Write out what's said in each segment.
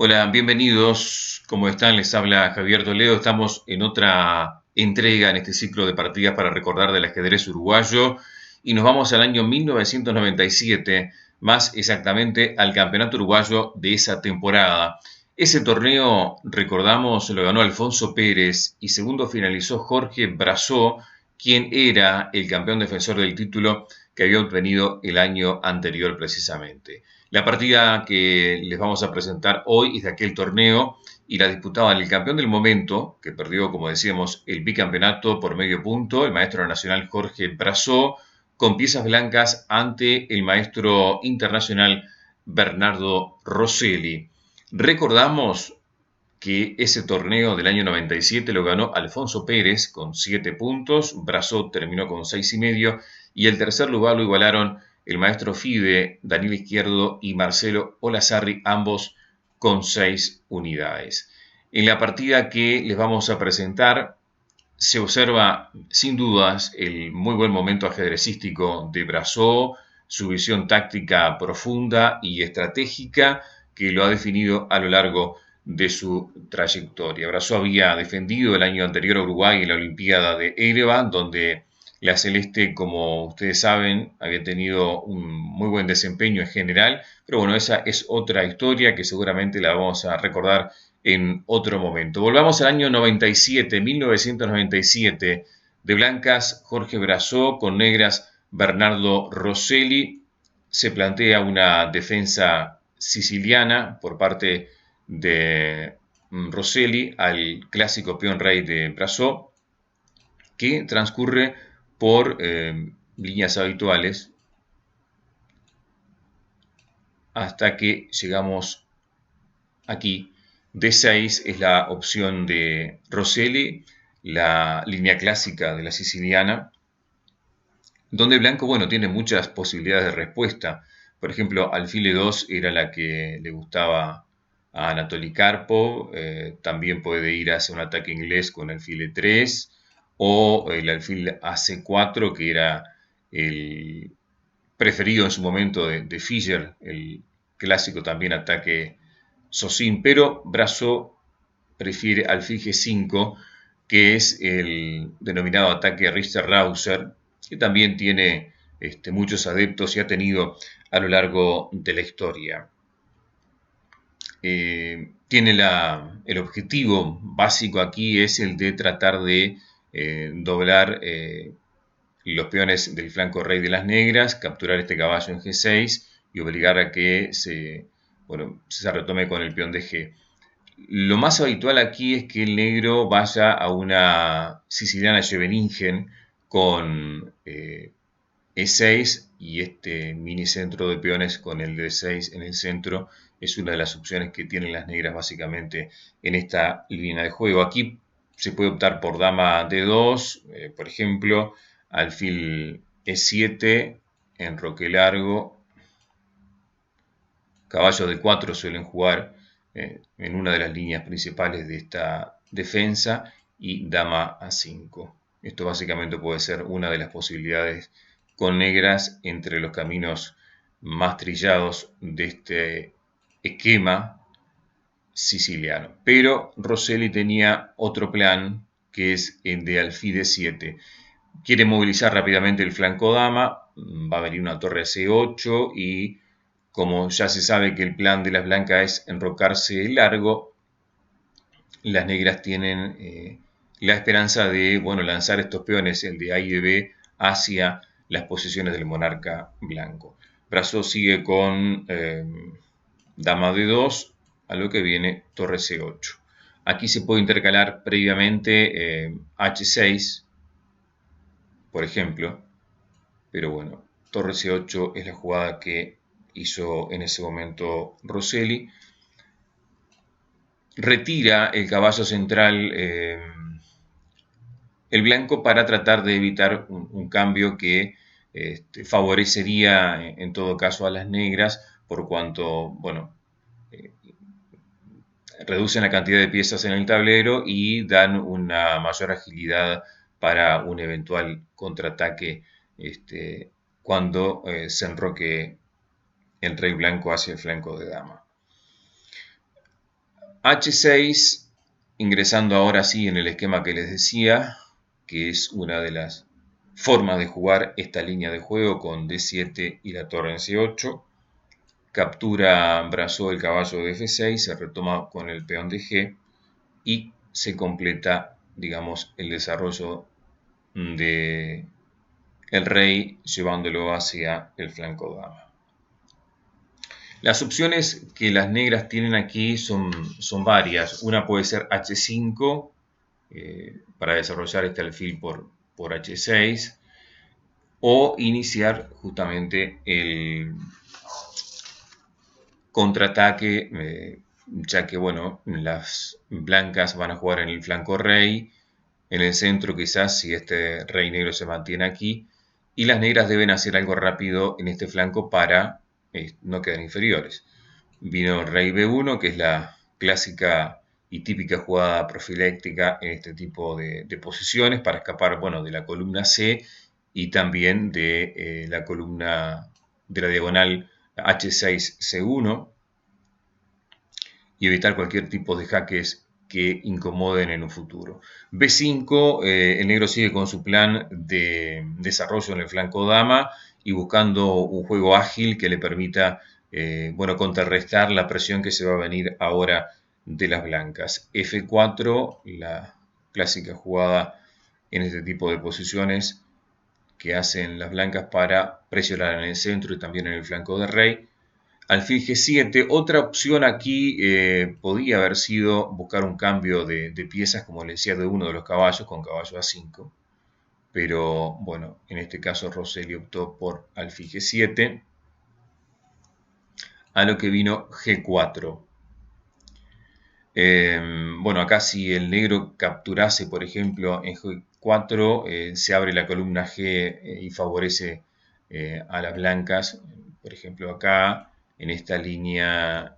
Hola, bienvenidos. ¿Cómo están? Les habla Javier Toledo. Estamos en otra entrega en este ciclo de partidas para recordar del ajedrez uruguayo y nos vamos al año 1997, más exactamente al campeonato uruguayo de esa temporada. Ese torneo, recordamos, lo ganó Alfonso Pérez y segundo finalizó Jorge Brasó, quien era el campeón defensor del título que había obtenido el año anterior precisamente. La partida que les vamos a presentar hoy es de aquel torneo y la disputaban el campeón del momento, que perdió, como decíamos, el bicampeonato por medio punto, el maestro nacional Jorge Brasó, con piezas blancas ante el maestro internacional Bernardo Rosselli. Recordamos que ese torneo del año 97 lo ganó Alfonso Pérez con 7 puntos, Brasó terminó con 6,5 y el tercer lugar lo igualaron el maestro FIDE, Daniel Izquierdo y Marcelo Olazzarri, ambos con 6 unidades. En la partida que les vamos a presentar se observa sin dudas el muy buen momento ajedrecístico de Brasó, su visión táctica profunda y estratégica que lo ha definido a lo largo de su trayectoria. Brasó había defendido el año anterior a Uruguay en la Olimpiada de Ereván, donde la Celeste, como ustedes saben, había tenido un muy buen desempeño en general, pero bueno, esa es otra historia que seguramente la vamos a recordar en otro momento. Volvamos al año 97, 1997. De blancas, Jorge Brasó, con negras, Bernardo Rosselli. Se plantea una defensa siciliana por parte de Rosselli al clásico peón rey de Brasó, que transcurre por líneas habituales hasta que llegamos aquí. D6 es la opción de Rosselli, la línea clásica de la siciliana, donde blanco, bueno, tiene muchas posibilidades de respuesta. Por ejemplo, alfil E2 era la que le gustaba a Anatoly Karpov. También puede ir hacia un ataque inglés con alfil E3 o el alfil AC4, que era el preferido en su momento de Fischer, el clásico también ataque Sosin, pero Brasó prefiere alfil G5, que es el denominado ataque Richter-Rauser, que también tiene muchos adeptos y ha tenido a lo largo de la historia. Tiene el objetivo básico aquí es el de tratar de doblar los peones del flanco rey de las negras, capturar este caballo en G6 y obligar a que se retome con el peón de G. Lo más habitual aquí es que el negro vaya a una siciliana Scheveningen con E6 y este mini centro de peones con el D6 en el centro es una de las opciones que tienen las negras básicamente en esta línea de juego. Aquí se puede optar por dama D2, por ejemplo, alfil E7, enroque largo, caballo D4 suelen jugar en una de las líneas principales de esta defensa y dama A5. Esto básicamente puede ser una de las posibilidades con negras entre los caminos más trillados de este esquema siciliano. Pero Rosselli tenía otro plan que es el de alfil D7. Quiere movilizar rápidamente el flanco dama, va a venir una torre C8 y como ya se sabe que el plan de las blancas es enrocarse largo, las negras tienen la esperanza de lanzar estos peones, el de A y de B, hacia las posiciones del monarca blanco. Brasó sigue con dama D2, a lo que viene torre C8. Aquí se puede intercalar previamente H6, por ejemplo, pero bueno, torre C8 es la jugada que hizo en ese momento Rosselli. Retira el caballo central el blanco para tratar de evitar un cambio que favorecería en todo caso a las negras por cuanto, eh, reducen la cantidad de piezas en el tablero y dan una mayor agilidad para un eventual contraataque cuando se enroque el rey blanco hacia el flanco de dama. H6, ingresando ahora sí en el esquema que les decía, que es una de las formas de jugar esta línea de juego con D7 y la torre en C8. Captura brazo el caballo de F6, se retoma con el peón de G y se completa, digamos, el desarrollo de el rey llevándolo hacia el flanco dama. Las opciones que las negras tienen aquí son varias. Una puede ser H5 para desarrollar este alfil por H6 o iniciar justamente el contraataque, ya que bueno, las blancas van a jugar en el flanco rey, en el centro quizás si este rey negro se mantiene aquí, y las negras deben hacer algo rápido en este flanco para no quedar inferiores. Vino rey B1, que es la clásica y típica jugada profiláctica en este tipo de posiciones para escapar, bueno, de la columna C y también de la columna de la diagonal H6-C1 y evitar cualquier tipo de jaques que incomoden en un futuro. B5, el negro sigue con su plan de desarrollo en el flanco dama y buscando un juego ágil que le permita bueno, contrarrestar la presión que se va a venir ahora de las blancas. F4, la clásica jugada en este tipo de posiciones que hacen las blancas para presionar en el centro y también en el flanco de rey. Alfil G7, otra opción aquí podía haber sido buscar un cambio de piezas, como le decía, de uno de los caballos con caballo A5. Pero bueno, en este caso Rosselli optó por alfil G7, a lo que vino G4. Bueno, acá si el negro capturase, por ejemplo, en G4, se abre la columna G y favorece a las blancas. Por ejemplo, acá en esta línea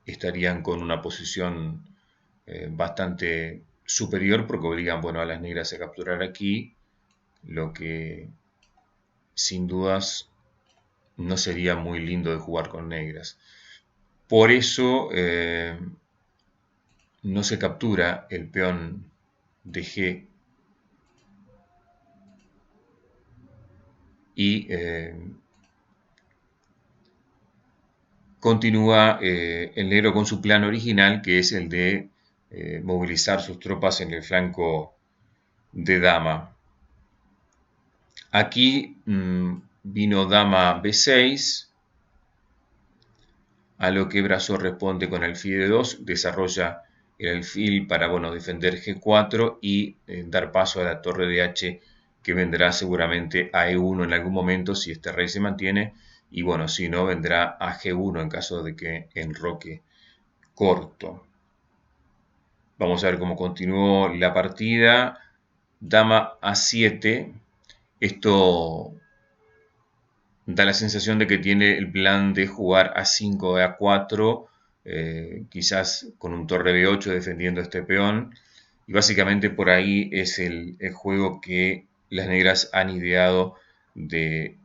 estarían con una posición bastante superior porque obligan, bueno, a las negras a capturar aquí, lo que sin dudas no sería muy lindo de jugar con negras. Por eso no se captura el peón de G y continúa el negro con su plan original, que es el de movilizar sus tropas en el flanco de dama. Aquí vino dama B6, a lo que Brazo responde con alfil D2, desarrolla el alfil para bueno, defender G4 y dar paso a la torre de H, que vendrá seguramente a E1 en algún momento si este rey se mantiene, y bueno, si no, vendrá a G1 en caso de que enroque corto. Vamos a ver cómo continuó la partida. Dama A7. Esto da la sensación de que tiene el plan de jugar A5 o A4, quizás con un torre B8 defendiendo este peón. Y básicamente por ahí es el juego que las negras han ideado de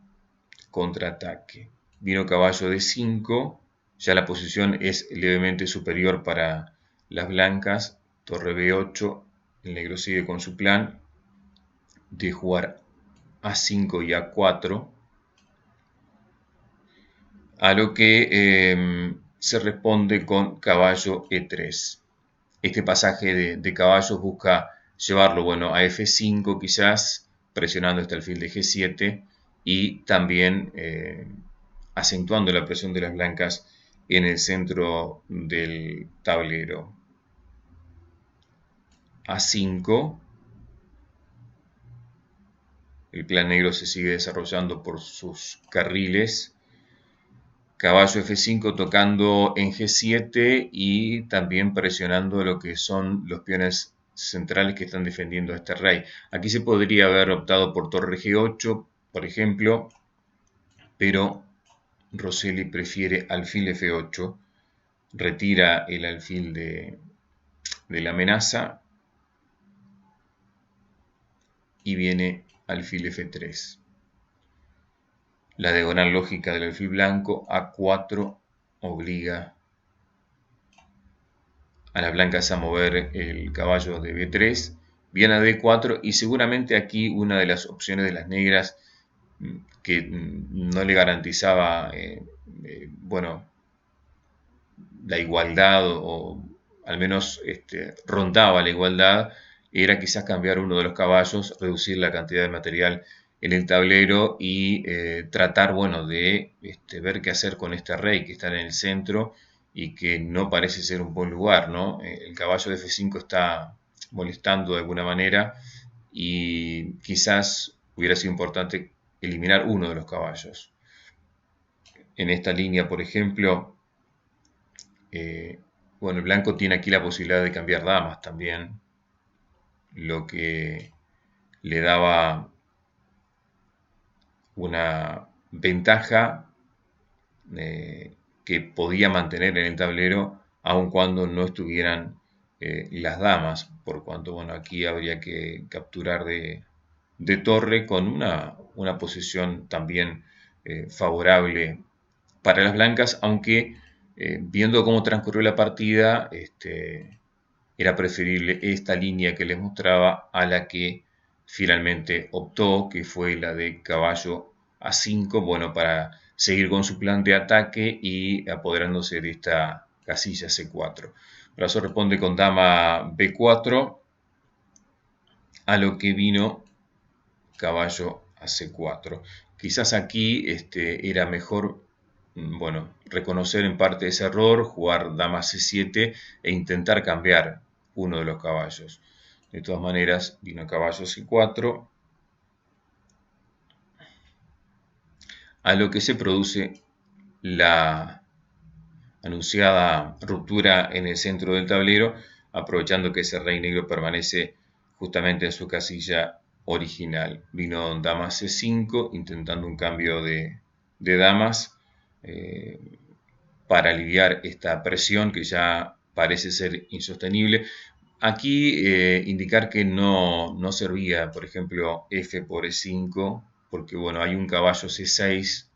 contraataque. Vino caballo D5, ya la posición es levemente superior para las blancas. Torre B8, el negro sigue con su plan de jugar A5 y A4. A lo que se responde con caballo E3. Este pasaje de caballos busca llevarlo bueno, a F5 quizás, presionando este alfil de G7 y también acentuando la presión de las blancas en el centro del tablero. A5. El plan negro se sigue desarrollando por sus carriles. Caballo F5 tocando en G7 y también presionando lo que son los peones centrales que están defendiendo a este rey. Aquí se podría haber optado por torre G8, por ejemplo, pero Rosselli prefiere alfil F8, retira el alfil de la amenaza y viene alfil F3. La diagonal lógica del alfil blanco A4 obliga a las blancas a mover el caballo de B3, viene a D4 y seguramente aquí una de las opciones de las negras que no le garantizaba bueno, la igualdad o al menos rondaba la igualdad, era quizás cambiar uno de los caballos, reducir la cantidad de material en el tablero y tratar, bueno, de ver qué hacer con este rey que está en el centro y que no parece ser un buen lugar, ¿no? El caballo de F5 está molestando de alguna manera y quizás hubiera sido importante eliminar uno de los caballos. En esta línea, por ejemplo, bueno, el blanco tiene aquí la posibilidad de cambiar damas también, lo que le daba una ventaja que podía mantener en el tablero aun cuando no estuvieran las damas, por cuanto, bueno, aquí habría que capturar de torre con una posición también favorable para las blancas, aunque viendo cómo transcurrió la partida, era preferible esta línea que les mostraba a la que finalmente optó, que fue la de caballo A5, bueno, para seguir con su plan de ataque y apoderándose de esta casilla C4. Brazo responde con dama B4, a lo que vino caballo a C4. Quizás aquí era mejor, bueno, reconocer en parte ese error, jugar dama C7 e intentar cambiar uno de los caballos. De todas maneras, vino caballo C4, a lo que se produce la anunciada ruptura en el centro del tablero, aprovechando que ese rey negro permanece justamente en su casilla original. Vino dama C5, intentando un cambio de damas para aliviar esta presión que ya parece ser insostenible. Aquí indicar que no servía, por ejemplo, F por E5, porque bueno, hay un caballo C6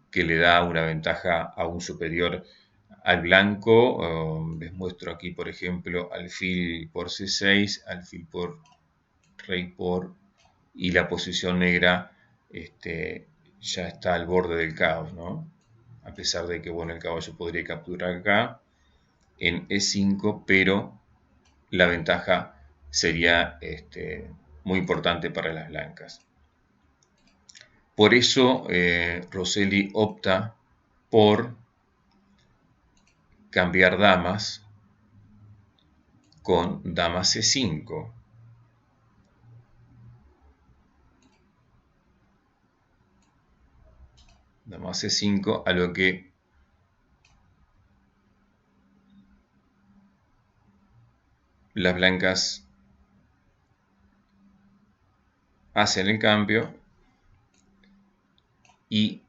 que le da una ventaja aún superior al blanco. Les muestro aquí, por ejemplo, alfil por C6, alfil por rey por, y la posición negra ya está al borde del caos, ¿no? A pesar de que, bueno, el caballo podría capturar acá en E5, pero la ventaja sería muy importante para las blancas. Por eso Rosselli opta por cambiar damas con dama C5. Dama C5, a lo que las blancas hacen el cambio y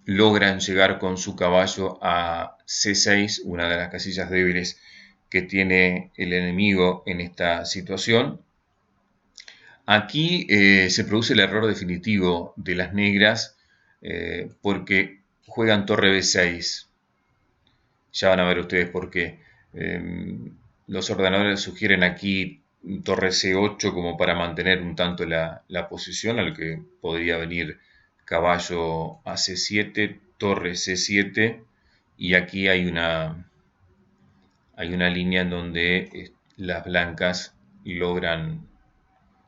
logran llegar con su caballo a C6, una de las casillas débiles que tiene el enemigo en esta situación. Aquí se produce el error definitivo de las negras porque juegan torre B6. Ya van a ver ustedes por qué. Los ordenadores sugieren aquí torre C8 como para mantener un tanto la posición, al que podría venir caballo a C7, torre C7, y aquí hay una línea en donde las blancas logran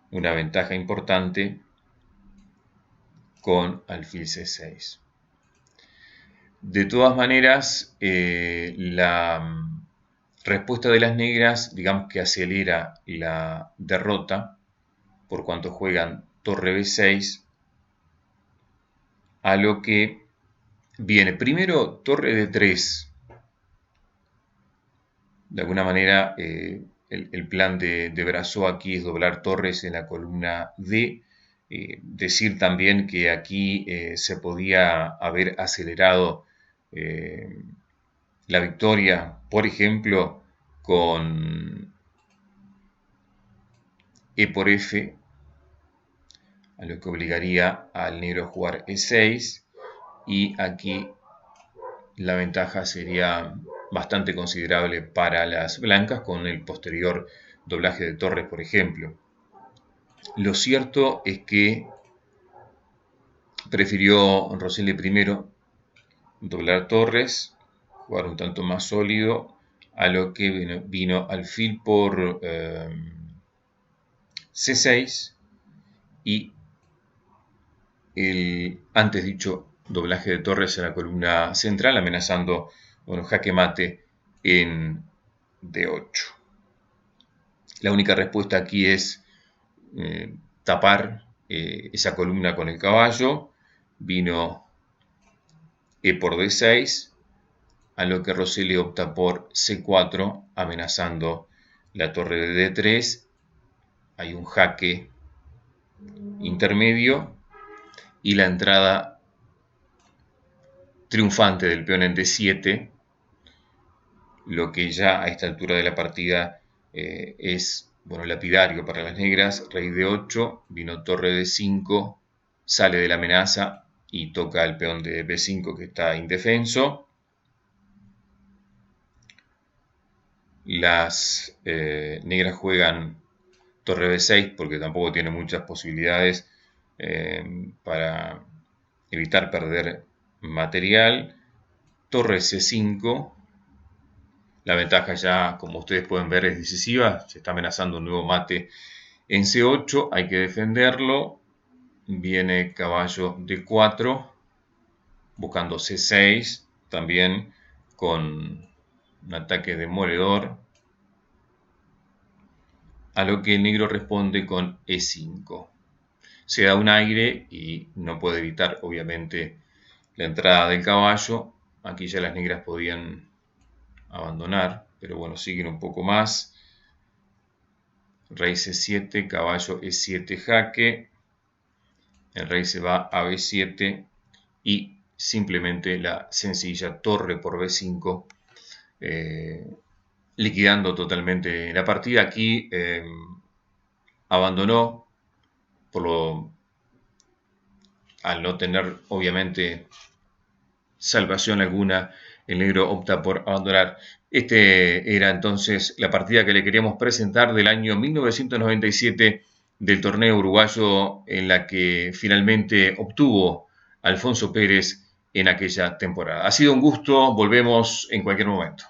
una ventaja importante con alfil C6. De todas maneras, la respuesta de las negras, digamos que acelera la derrota, por cuanto juegan torre B6, a lo que viene primero torre D3. De alguna manera, el plan de Brassó aquí es doblar torres en la columna D. Decir también que aquí se podía haber acelerado la victoria, por ejemplo, con E por F, a lo que obligaría al negro a jugar E6, y aquí la ventaja sería bastante considerable para las blancas con el posterior doblaje de torres, por ejemplo. Lo cierto es que prefirió Rosselli primero doblar torres, jugar un tanto más sólido, a lo que vino alfil por C6 y el antes dicho doblaje de torres en la columna central, amenazando jaque mate en D8. La única respuesta aquí es tapar esa columna con el caballo. Vino E por D6, a lo que Rosselli opta por C4, amenazando la torre de D3. Hay un jaque intermedio y la entrada triunfante del peón en D7, lo que ya a esta altura de la partida es lapidario para las negras. Rey D8, vino torre D5, sale de la amenaza y toca el peón de B5 que está indefenso. Las negras juegan torre B6 porque tampoco tiene muchas posibilidades para evitar perder material. Torre C5. La ventaja ya, como ustedes pueden ver, es decisiva. Se está amenazando un nuevo mate en C8. Hay que defenderlo. Viene caballo D4, buscando C6, también con un ataque demoledor, a lo que el negro responde con E5. Se da un aire y no puede evitar, obviamente, la entrada del caballo. Aquí ya las negras podían abandonar, pero bueno, siguen un poco más. Rey C7, caballo E7 jaque. El rey se va a B7 y simplemente la sencilla torre por B5, liquidando totalmente la partida. Aquí abandonó, al no tener obviamente salvación alguna, el negro opta por abandonar. Este era entonces la partida que le queríamos presentar del año 1997 del torneo uruguayo, en la que finalmente obtuvo Alfonso Pérez en aquella temporada. Ha sido un gusto, volvemos en cualquier momento.